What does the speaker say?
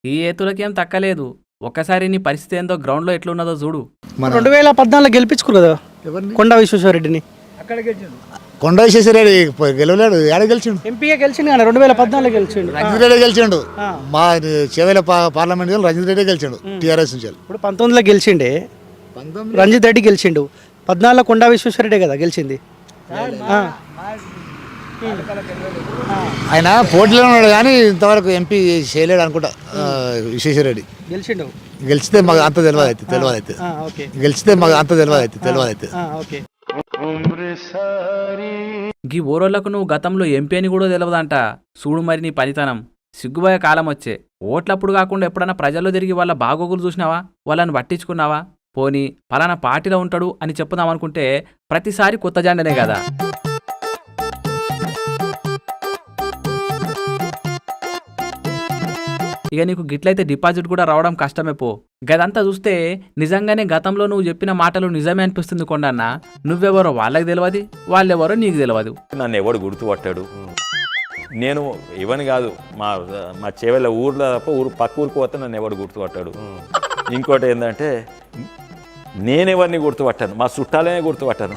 ఈ ఏతులకేం తక్కలేదు. ఒక్కసారి నీ పరిస్థితి ఏందో గ్రౌండ్లో ఎట్లున్నదో చూడు. 2014 గెలిపించుకురు కదా కొండా విశ్వేశ్వరరెడ్డిని. కొండ విశ్వేశ్వరరెడ్డి గెలవలేడు, ఏడ గెలిచిండు? ఎంపీగా గెలిచిండు కానీ 2014 గెలిచిండు. రంజిత్ రెడ్డి గెలిచిండు. మా చేవేల పార్లమెంట్ రంజిత్ రెడ్డి గెలిచిండు టీఆర్ఎస్ నుంచి. ఇప్పుడు 19లో గెలిచిండే రంజిత్ రెడ్డి గెలిచిండు. 14లో కొండా విశ్వేశ్వరరెడ్డి కదా గెలిచింది. ఆయన పోటీలో ఉన్నాడు కానీ ఇంతవరకు ఎంపీ చేయలేడు అనుకుంటా. విశ్వేశ్వరరెడ్డి గెలిచిండు. గెలిచితే మాకు అంత తెలియదు. గెలిచితే మాకు అంత తెలియదు. గీ ఓరోళ్లకు నువ్వు గతంలో ఎంపీ అని కూడా తెలియదంట. చూడు మరి నీ పనితనం. సిగ్గుబోయే కాలం వచ్చే. ఓట్లప్పుడు కాకుండా ఎప్పుడన్నా ప్రజల్లో తిరిగి వాళ్ళ బాగోగులు చూసినావా? వాళ్ళని పట్టించుకున్నావా? పోనీ పలానా పార్టీలో ఉంటాడు అని చెప్పుదాం అనుకుంటే ప్రతిసారి కొత్త జెండనే కదా. ఇక నీకు గిట్లయితే డిపాజిట్ కూడా రావడం కష్టమే పో. గదంతా చూస్తే నిజంగానే గతంలో నువ్వు చెప్పిన మాటలు నిజమే అనిపిస్తుంది కొండన్న. నువ్వెవరో వాళ్ళకి తెలియదు, వాళ్ళెవరో నీకు తెలియదు. నన్ను ఎవడు గుర్తుపట్టాడు? నేను ఇవని కాదు, మా చేవెళ్ళ ఊర్లో తప్ప పక్క ఊరికి పోతే నన్ను ఎవడు గుర్తుపట్టాడు. ఇంకోటి ఏంటంటే నేనెవరిని గుర్తుపట్టాను, మా చుట్టాలనే గుర్తుపట్టాను.